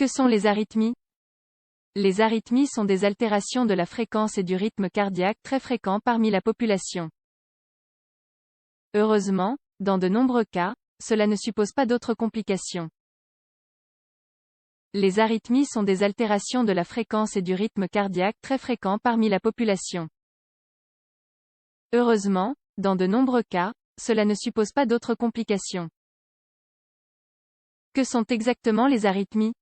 Que sont les arythmies? Les arythmies sont des altérations de la fréquence et du rythme cardiaque très fréquents parmi la population. Heureusement, dans de nombreux cas, cela ne suppose pas d'autres complications. Les arythmies sont des altérations de la fréquence et du rythme cardiaque très fréquents parmi la population. Heureusement, dans de nombreux cas, cela ne suppose pas d'autres complications. Que sont exactement les arythmies?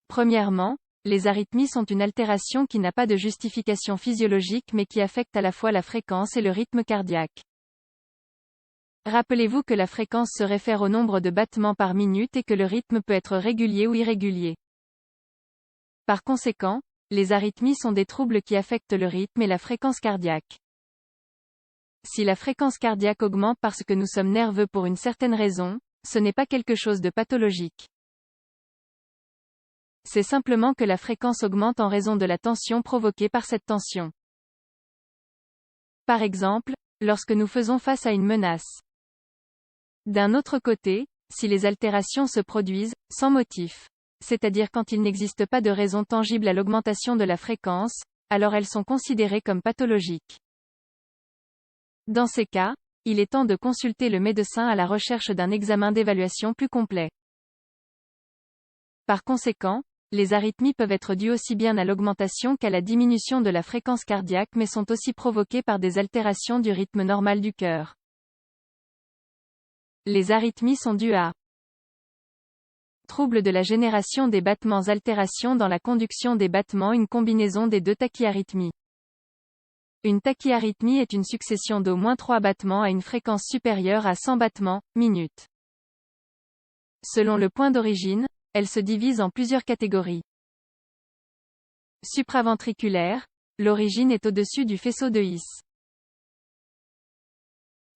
Premièrement, les arythmies sont une altération qui n'a pas de justification physiologique mais qui affecte à la fois la fréquence et le rythme cardiaque. Rappelez-vous que la fréquence se réfère au nombre de battements par minute et que le rythme peut être régulier ou irrégulier. Par conséquent, les arythmies sont des troubles qui affectent le rythme et la fréquence cardiaque. Si la fréquence cardiaque augmente parce que nous sommes nerveux pour une certaine raison, ce n'est pas quelque chose de pathologique. C'est simplement que la fréquence augmente en raison de la tension provoquée par cette tension. Par exemple, lorsque nous faisons face à une menace. D'un autre côté, si les altérations se produisent, sans motif, c'est-à-dire quand il n'existe pas de raison tangible à l'augmentation de la fréquence, alors elles sont considérées comme pathologiques. Dans ces cas, il est temps de consulter le médecin à la recherche d'un examen d'évaluation plus complet. Par conséquent, les arythmies peuvent être dues aussi bien à l'augmentation qu'à la diminution de la fréquence cardiaque mais sont aussi provoquées par des altérations du rythme normal du cœur. Les arythmies sont dues à trouble de la génération des battements, altération dans la conduction des battements, une combinaison des deux, tachyarythmies. Une tachyarythmie est une succession d'au moins 3 battements à une fréquence supérieure à 100 battements, minute. Selon le point d'origine, elle se divise en plusieurs catégories. Supraventriculaire, l'origine est au-dessus du faisceau de His.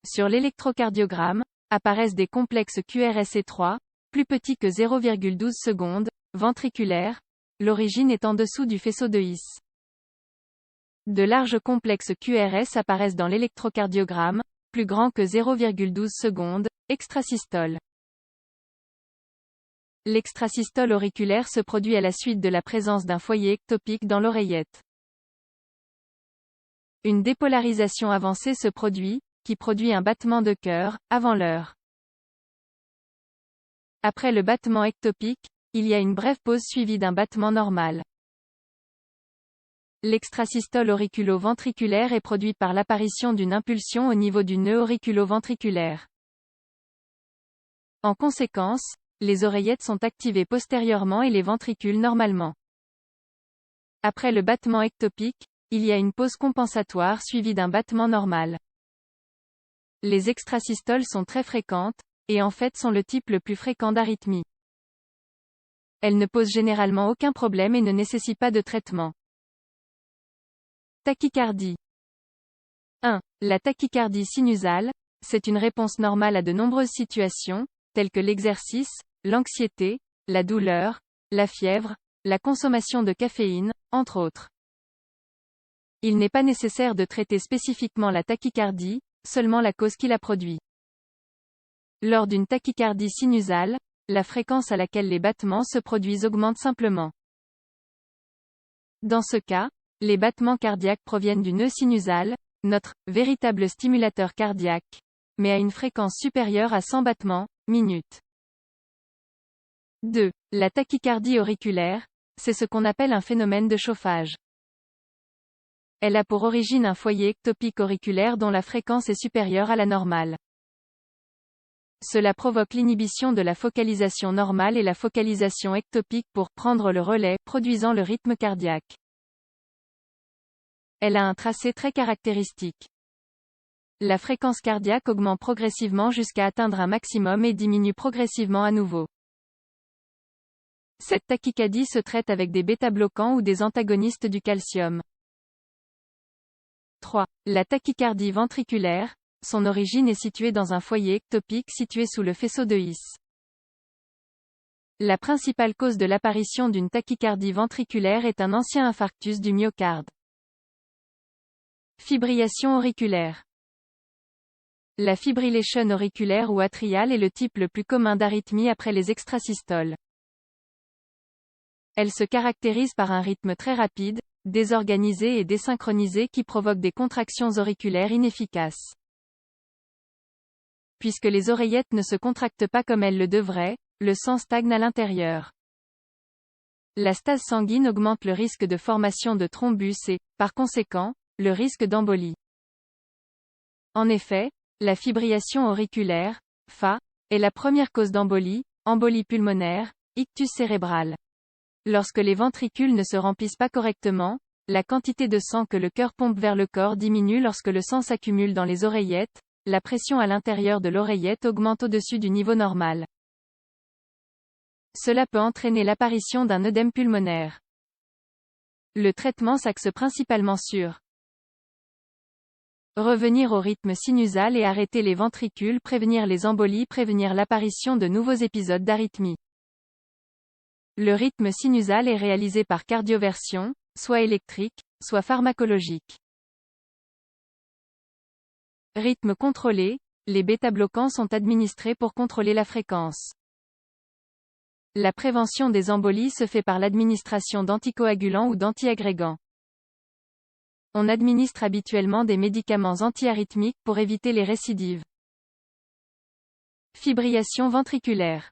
Sur l'électrocardiogramme, apparaissent des complexes QRS étroits, plus petits que 0,12 secondes, ventriculaires, l'origine est en dessous du faisceau de His. De larges complexes QRS apparaissent dans l'électrocardiogramme, plus grands que 0,12 secondes, extrasystole. L'extrasystole auriculaire se produit à la suite de la présence d'un foyer ectopique dans l'oreillette. Une dépolarisation avancée se produit, qui produit un battement de cœur, avant l'heure. Après le battement ectopique, il y a une brève pause suivie d'un battement normal. L'extrasystole auriculo-ventriculaire est produite par l'apparition d'une impulsion au niveau du nœud auriculo-ventriculaire. En conséquence, les oreillettes sont activées postérieurement et les ventricules normalement. Après le battement ectopique, il y a une pause compensatoire suivie d'un battement normal. Les extrasystoles sont très fréquentes, et en fait sont le type le plus fréquent d'arythmie. Elles ne posent généralement aucun problème et ne nécessitent pas de traitement. Tachycardie. 1. La tachycardie sinusale, c'est une réponse normale à de nombreuses situations, telles que l'exercice, l'anxiété, la douleur, la fièvre, la consommation de caféine, entre autres. Il n'est pas nécessaire de traiter spécifiquement la tachycardie, seulement la cause qui la produit. Lors d'une tachycardie sinusale, la fréquence à laquelle les battements se produisent augmente simplement. Dans ce cas, les battements cardiaques proviennent du nœud sinusal, notre véritable stimulateur cardiaque, mais à une fréquence supérieure à 100 battements, minute. 2. La tachycardie auriculaire, c'est ce qu'on appelle un phénomène de chauffage. Elle a pour origine un foyer ectopique auriculaire dont la fréquence est supérieure à la normale. Cela provoque l'inhibition de la focalisation normale et la focalisation ectopique pour prendre le relais, produisant le rythme cardiaque. Elle a un tracé très caractéristique. La fréquence cardiaque augmente progressivement jusqu'à atteindre un maximum et diminue progressivement à nouveau. Cette tachycardie se traite avec des bêta-bloquants ou des antagonistes du calcium. 3. La tachycardie ventriculaire, son origine est située dans un foyer ectopique situé sous le faisceau de His. La principale cause de l'apparition d'une tachycardie ventriculaire est un ancien infarctus du myocarde. Fibrillation auriculaire. La fibrillation auriculaire ou atriale est le type le plus commun d'arythmie après les extrasystoles. Elle se caractérise par un rythme très rapide, désorganisé et désynchronisé qui provoque des contractions auriculaires inefficaces. Puisque les oreillettes ne se contractent pas comme elles le devraient, le sang stagne à l'intérieur. La stase sanguine augmente le risque de formation de thrombus et, par conséquent, le risque d'embolie. En effet, la fibrillation auriculaire, FA, est la première cause d'embolie, embolie pulmonaire, ictus cérébral. Lorsque les ventricules ne se remplissent pas correctement, la quantité de sang que le cœur pompe vers le corps diminue. Lorsque le sang s'accumule dans les oreillettes, la pression à l'intérieur de l'oreillette augmente au-dessus du niveau normal. Cela peut entraîner l'apparition d'un œdème pulmonaire. Le traitement s'axe principalement sur revenir au rythme sinusal et arrêter les ventricules, prévenir les embolies, prévenir l'apparition de nouveaux épisodes d'arythmie. Le rythme sinusal est réalisé par cardioversion, soit électrique, soit pharmacologique. Rythme contrôlé, les bêta-bloquants sont administrés pour contrôler la fréquence. La prévention des embolies se fait par l'administration d'anticoagulants ou d'antiagrégants. On administre habituellement des médicaments antiarythmiques pour éviter les récidives. Fibrillation ventriculaire.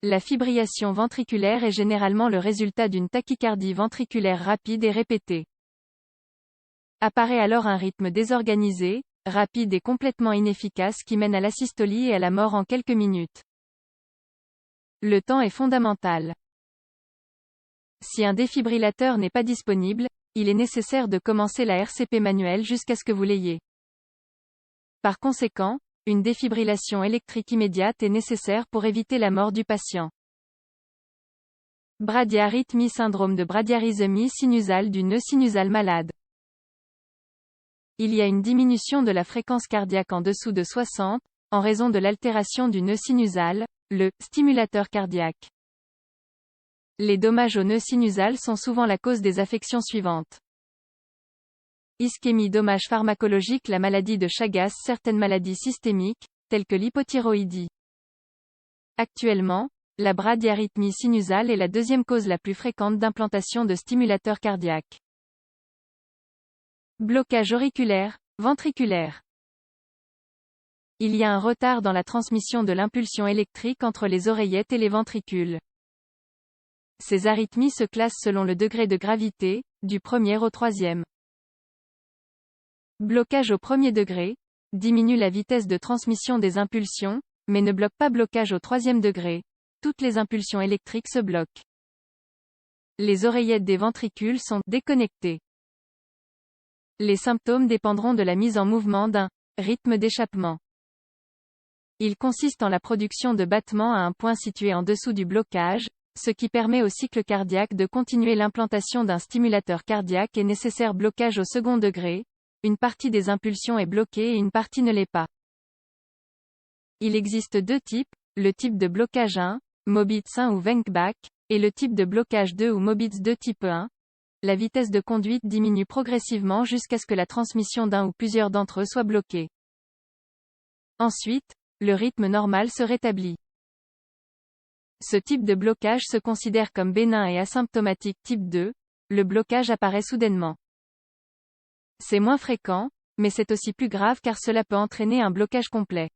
La fibrillation ventriculaire est généralement le résultat d'une tachycardie ventriculaire rapide et répétée. Apparaît alors un rythme désorganisé, rapide et complètement inefficace qui mène à l'asystolie et à la mort en quelques minutes. Le temps est fondamental. Si un défibrillateur n'est pas disponible, il est nécessaire de commencer la RCP manuelle jusqu'à ce que vous l'ayez. Par conséquent, une défibrillation électrique immédiate est nécessaire pour éviter la mort du patient. Bradyarrhythmie, syndrome de bradyarrhythmie sinusale du nœud sinusal malade. Il y a une diminution de la fréquence cardiaque en dessous de 60, en raison de l'altération du nœud sinusal, le stimulateur cardiaque. Les dommages au nœud sinusal sont souvent la cause des affections suivantes. Ischémie, dommage pharmacologique, la maladie de Chagas, certaines maladies systémiques, telles que l'hypothyroïdie. Actuellement, la bradyarrhythmie sinusale est la deuxième cause la plus fréquente d'implantation de stimulateurs cardiaques. Blocage auriculaire, ventriculaire. Il y a un retard dans la transmission de l'impulsion électrique entre les oreillettes et les ventricules. Ces arythmies se classent selon le degré de gravité, du premier au troisième. Blocage au premier degré, diminue la vitesse de transmission des impulsions, mais ne bloque pas. Blocage au troisième degré, toutes les impulsions électriques se bloquent. Les oreillettes des ventricules sont déconnectées. Les symptômes dépendront de la mise en mouvement d'un rythme d'échappement. Il consiste en la production de battements à un point situé en dessous du blocage, ce qui permet au cycle cardiaque de continuer. L'implantation d'un stimulateur cardiaque est nécessaire. Blocage au second degré, une partie des impulsions est bloquée et une partie ne l'est pas. Il existe deux types, le type de blocage 1, Mobitz 1 ou Wenkbach, et le type de blocage 2 ou Mobitz 2 type 1. La vitesse de conduite diminue progressivement jusqu'à ce que la transmission d'un ou plusieurs d'entre eux soit bloquée. Ensuite, le rythme normal se rétablit. Ce type de blocage se considère comme bénin et asymptomatique. Type 2, le blocage apparaît soudainement. C'est moins fréquent, mais c'est aussi plus grave car cela peut entraîner un blocage complet.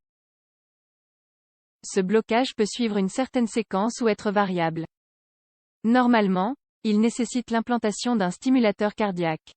Ce blocage peut suivre une certaine séquence ou être variable. Normalement, il nécessite l'implantation d'un stimulateur cardiaque.